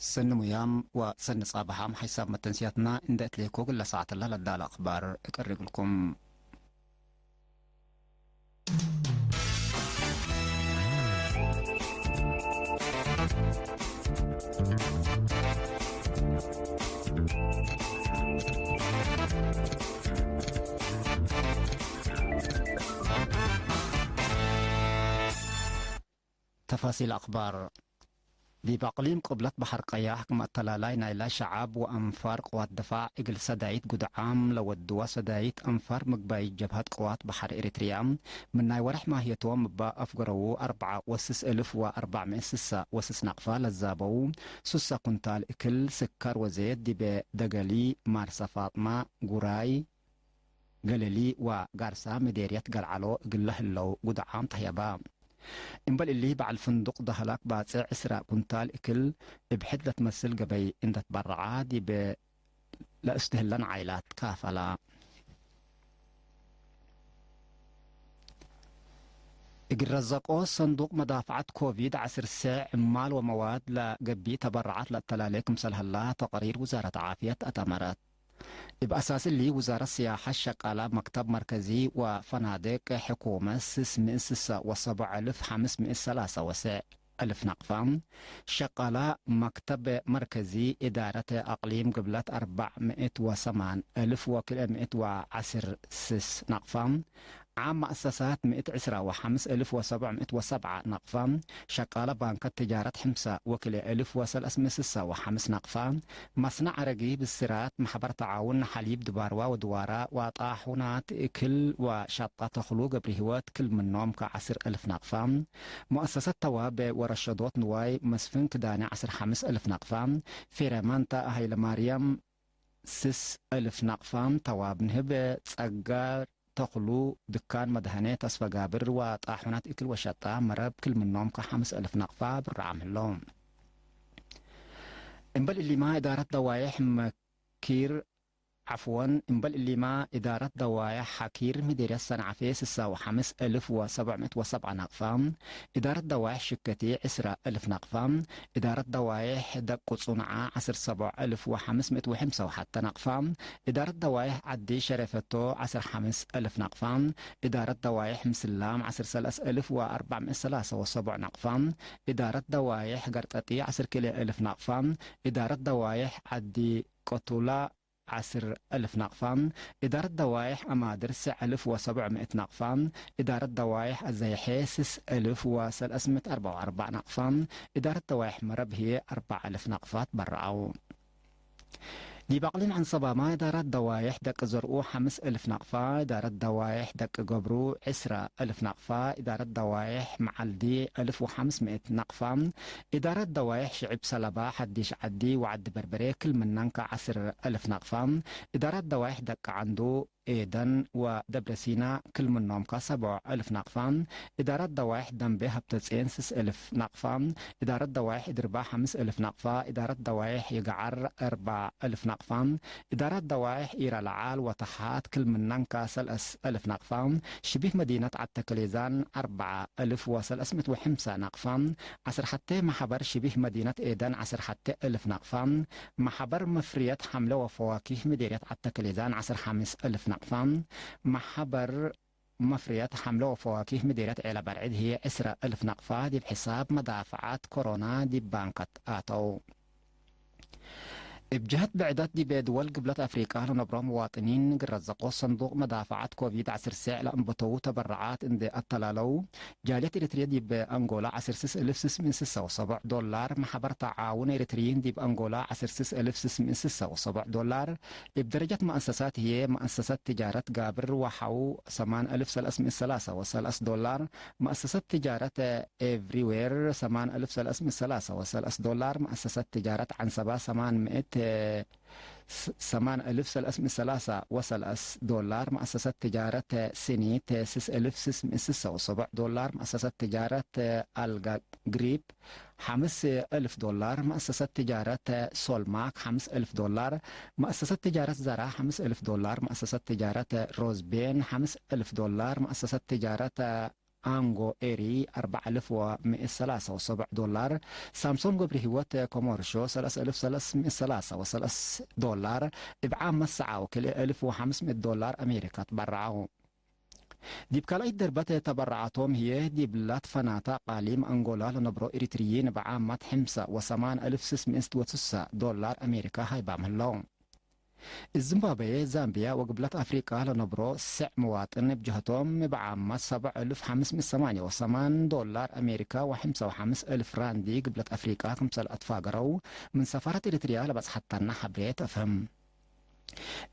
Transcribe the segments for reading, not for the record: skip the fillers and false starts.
سن ميام وسن صباحام حساب متنسياتنا اندأت ليكو كل ساعة الله لدى الأخبار أقرب لكم. تفاصيل أخبار دي بأقليم قبلة بحر قياح كما التلالاي نايلا شعاب وأنفار قوات دفاع إقل سدايت قد عام لودوا سدايت أنفار مقباي جبهة قوات بحر إريتريا من ناي ورح ماهيتوا مبا أفقروا 4,400 وسس نقفة للزابو سسا كنتال إكل سكر وزيت دي بدقلي مارسا فاطمة قراي قللي وقارسا مديريات قلعلو قله اللو قد عام تهيبا إنبال اللي بعد الفندق دهلاك باتسع إسراء كنتال إكل بحد لا تمثل قبي إن تتبرع دي لا استهلن عائلات كافلا الرزاقو صندوق مدافعة كوفيد عسر ساع عمال ومواد لقبي تبرعات للتلاليك مثل هلا تقارير وزارة عافية أتمرت بأساس اللي وزارة السياحة الشغالة مكتب مركزي وفنادق حكومة 607,503 ألف نقفة شغالة مكتب مركزي إدارة أقليم قبلة 408,110 نقفة عام مؤسسات 125,707 نقفة شغالة بنك التجارة حمصة وكل 1,305 نقفة مصنع عرقي بالسرات محبر تعاون حليب دباروا ودوارا وطاحونات كل وشطة تخلوق برهوات كل منهم ك10,000 نقفة مؤسسة تواب ورشدوت نواي مسفن كداني 5,000 نقفة فيرمانتا هيل مريم 6,000 نقفة تواب نهب تسقار تخلو دكان مدهنة تصفى قابر وطاحونات إكل وشطة مرب كل منهم ك5,000 نقفة بالرعام اللوم انبل اللي ما إدارة دوايح مكير انبل اللي ما إدارة دوايح حكير مديرية الصنعة 5,707 نقفة إدارة دوايح شكتي 10,000 نقفة إدارة دوايح دق صنعاء 17,505 حتى نقفة إدارة دوايح عدي شرفتو 15,000 نقفة إدارة دوايح مسلام 13,473 نقفة إدارة دوايح قرطتي 10,000 نقفة إدارة دوايح عدي قطولة 10,000 نقفة إدارة دوايح أمادر 9,700 نقفة إدارة دوايح الزيحي 6,344 نقفة إدارة دوايح مرب هي 4,000 نقفة برعو دي بقلين عن صباما إدارة دوايح دق زرقو 5,000 نقفة إدارة دوايح دق قبرو 10,000 نقفة إدارة دوايح معلدي 1,500 نقفة إدارة دوايح شعب سلبا حديش عدي وعد بربري كل منن 10,000 نقفة إدارة دوايح دق عنده إيدن ودبر سينا كل منهم 7,000 نقفة إدارة دوايح دنبه هبتسين 6,000 نقفة إدارة دوايح إدربا 5,000 نقفة إدارة دوايح يقعر 4,000 نقفة إدارة دوايح إيرا العال وتحات كل منن 3,000 نقفة شبيه مدينة عتكليزان 4,305 نقفة عسر حتى محبر شبيه مدينة إيدن عسر حتى 1,000 نقفة محبر مفرية حملة وفواكه مديرية عتكليزان عسر 5,000 نقفة محبر مفريات حملة وفواكه مديرية عيلة برعيد هي 10,000 نقفة دي بحساب مدافعات كورونا دي بانكت آتو بجهة بعدات دي بدول قبلة أفريقيا نبرا مواطنين رزقوا صندوق مدافعات كوفيد 10 ساعة لأنبطوا تبرعات إن التلالو جالية إريتريا دي بأنغولا 10,607 دولار محبر تعاون إريتريين دي بأنغولا 10,607 دولار بدرجة مؤسسات هي مؤسسات تجارة قابر وحو 8,303 دولار مؤسسات تجارة إفريوير 8,303 دولار مؤسسات تجارة عنسبة 8,303 دولار مؤسسة تجارة سينيت 6,607 دولار مؤسسة تجارة الجريب 5,000 دولار مؤسسة تجارة سولماك 5,000 دولار مؤسسة تجارة زرع 5,000 دولار مؤسسة تجارة روزبين 5,000 دولار مؤسسة تجارة أنغو إيري 4173 دولار. سامسونج برهوت كومورشو 3303 دولار. بعام مسعى وكل 1500 دولار أمريكا تبرعوا. دي بكالايت دربت تبرعاتهم هي دي بلاد فناتا قاليم أنغولا لنبرو إريتريين بعام حمسة وثمان 1609 دولار أمريكا هاي بعملهم. الزيمبابوي زامبيا وقبلت أفريقيا لنبرو سع مواطن بجهتهم بعام 7588 دولار أمريكا وحمسة وحمس ألف راندي قبلت أفريقيا كمسل أتفاقروا من سفارة إريتريا لبس حتى حبيت أفهم.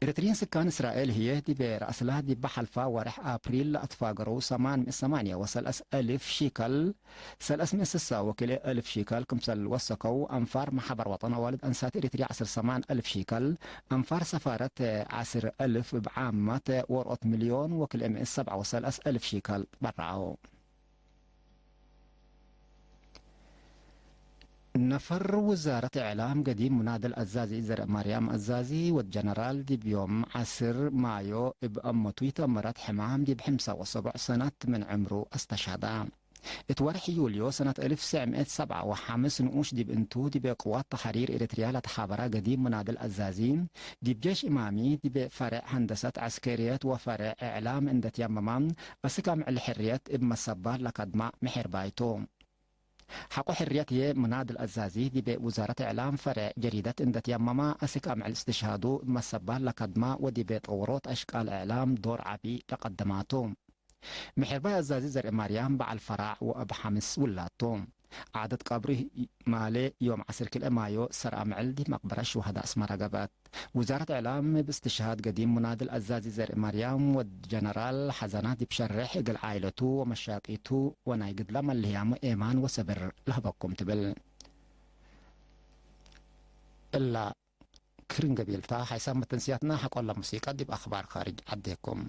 إريتريين سكان إسرائيل هي دي برأس لها دي بحلفا ورح أبريل أتفاقروا 8 وسلس ألف شيكل سلس من سسا وكل ألف شيكل كمسل وسقوا أنفار محبر وطن والد أنسات إريتريا 8 ألف شيكل أنفار سفارة 10 ألف بعامة ورقة مليون وكل أم إس 7 وسلس ألف شيكل برعوا. نفر وزارة إعلام قديم منادى الأزازي زرق مريم أزازي والجنرال دي بيوم 10 مايو بأمته تمرت حمام دي بحمسة وسبع سنة من عمره استشهد. اتورح يوليو سنة 1907 وحامس نقوش دي بانتو دي بقوات تحرير إريتريا لتحابرة قديم منادى الأزازي دي بجيش إمامي دي بفرع هندسة عسكريات وفرع إعلام اندت يممان أسكام الحريات بمسبار لقدماء محر بايتو. حقو حريته مناد الأزازي دي بوزارة إعلام فرع جريدة اندت يمما أسك مع الاستشهاد مسبال لقدما ودي بيت أوروت أشكال إعلام دور عبي لقدماتهم. محرباي أزازي زرق مريم بع الفرع وأب حمس ولاتهم. عدد قبره مالي يوم 10 كل مايو سر أمعل دي مقبرة شهداء اسمها رقبات. وزارة إعلام باستشهاد قديم مناد الأزازي زرق مريم والجنرال حزنات بشرح إقل عائلته ومشاقيته ونايقد لما اللي هي إيمان وسبر لهبكم تبل إلا كرين قبيلتا حيسام تنسياتنا حق الله موسيقى دي بأخبار خارج عديكم.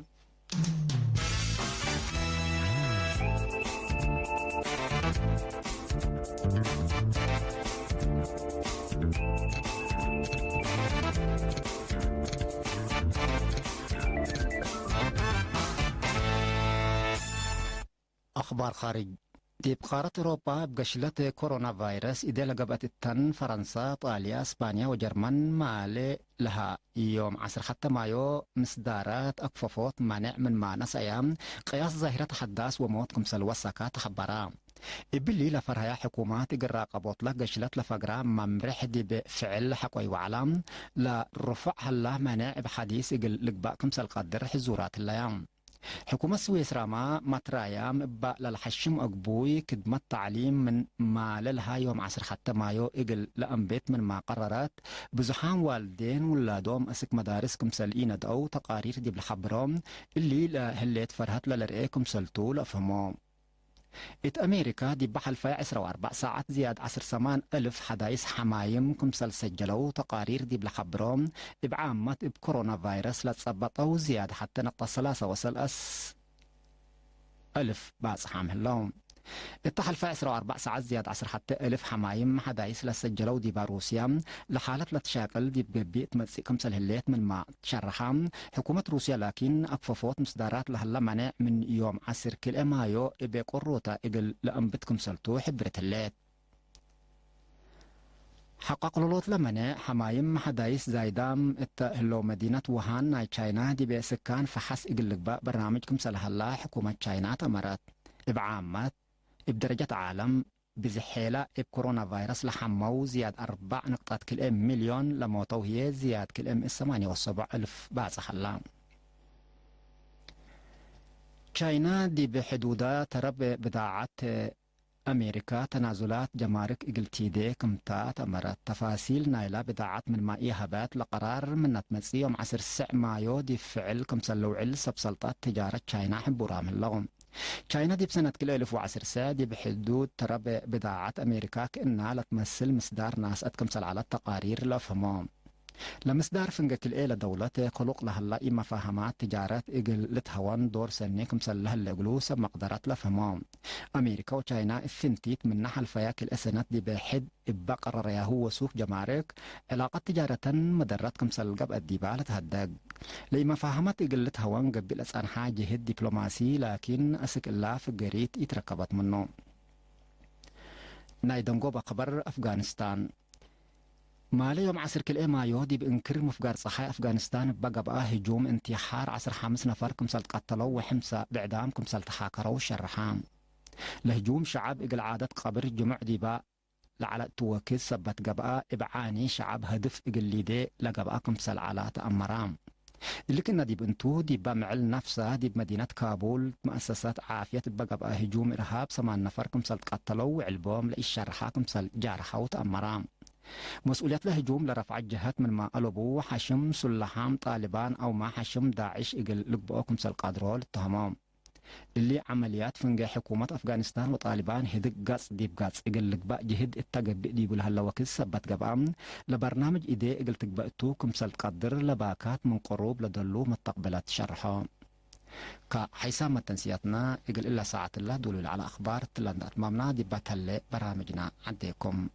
أخبار خارج دي بقارة أوروبا بقشلة كورونا فيروس إذا لقبت التن فرنسا إيطاليا إسبانيا وجرمن مالي لها يوم 10 حتى مايو مصدارات أكففوت مانع من مانس أيام قياس ظاهرة حداث وموت كمسل وسكات خبرا إبلي لفرها حكومات قراقبوت لك قشلت لفقرا ممرح دي بفعل حقوي وعلام لرفع هلا مانع بحديث لقباء كمسل قدر حزورات الليام. حكومة سويسرا ما مترايام با للحشم أقبوي كدمة تعليم من ما لها يوم 10 حتى مايو إقل لأنبيت من ما قررت بزحام والدين ولادهم أسك مدارس كمسلين أو تقارير دي بالحبرام اللي لهليت فرهت للرئيكم سلتو لأفهمهم. أمريكا دي بحل في 4 ساعات زياد 10 ألف حدايس حمايم كمسل سجلوا تقارير دي بالحبرام بعامة بكورونا فيروس لتصبطوا زياد حتى نقطة 3 ألف باس حامل لهم. اتحل في 4 ساعات زياد 10 حتى ألف حمايم حدايس لسجلوا دي بروسيا لحالة لتشاكل دي ببيت مسي كمسل هليت من ما تشرحام حكومة روسيا لكن أكففوت مصدارات لهلا منع من يوم 10 كل مايو بقروتا إقل لأنبت كمسلتو حبرت الليت. حقق لولوت لمنع حمايم حدايس زايدام التأهلو مدينة ووهان ناي تشاينا دي بسكان فحس إقل لقباء برنامج كمسل هلا حكومة تشاينا تمرت بعامات بدرجة عالم بزحيلة بكورونا فيروس لحمو زياد 4 نقطات كل ام مليون لموتو هي زياد كل ام 78 ألف باس حلام. تشاينا دي بحدودها ترى بضاعة أمريكا تنازلات جمارك إقلتيدي كمتا تمرت تفاصيل نايلة بضاعة من مائية هبات لقرار من تمسي يوم 10 مايو دي فعل كمسلوعل سبسلطات تجارة تشاينا حبورام اللغم. تشاينا دي بسنة كل 1010 ساعة دي بحدود ترى بضاعة أمريكا كأنها لتمثل مصدار ناس أتكمسل على التقارير لأفهمهم. لمصدار فنجة الإيلة دولة خلق لها الله إما فهمات تجارات إجل لتهوان دور سنيك مسلها اللي سب مقدرات لفهمهم أمريكا وشاينا الثنتيت من نحل فياك الأسنات دي بحد بقرر ياهو سوق جمارك علاقة تجارة مدرات كمسل قب الديبالة هداق لما فهمت إجل لتهوان قبل أسان حاجة الدبلوماسي لكن أسك الله في الجريت اتركبت منه نايدنقو بخبر أفغانستان مالي يوم عصر كل ما يودي بإنكر مفقار صحايا أفغانستان بقى بقى هجوم انتحار عصر 5 نفر كمسال قتلوا وحمسة بإعدام كمسال تحاكروا الشرحام لهجوم شعب إقل عادة قبر جمع ديباء لعلى توكيز سبت قبقى إبعاني شعب هدف إقل ليدي لقبقى كمسال على تأمرام اللي كنا دي بنتو دي بمعل نفسها دي بمدينة كابول مؤسسات عافية بقى بقى هجوم إرهاب 8 نفر كمسال قتلوا وعلبوم لإشارحا كمسال جارحا وتأمرام مسؤوليات الهجوم لرفع الجهات من ما قلبوا حشم سلحام طالبان أو ما حشم داعش إقل لقبوكم سالقادرول التهمام اللي عمليات فنجا حكومة أفغانستان وطالبان هدق قاس ديب قاس إقل لقباء جهد التقب ديقول هلا وكس سبت قبام لبرنامج إيدي إقل تقبأتوكم سالقادر لباكات من قروب لدلو مستقبلات شرحا كحيسام التنسياتنا إقل إلا ساعة الله دولو على أخبار تلان أتمامنا ديبات هلا برامجنا عندكم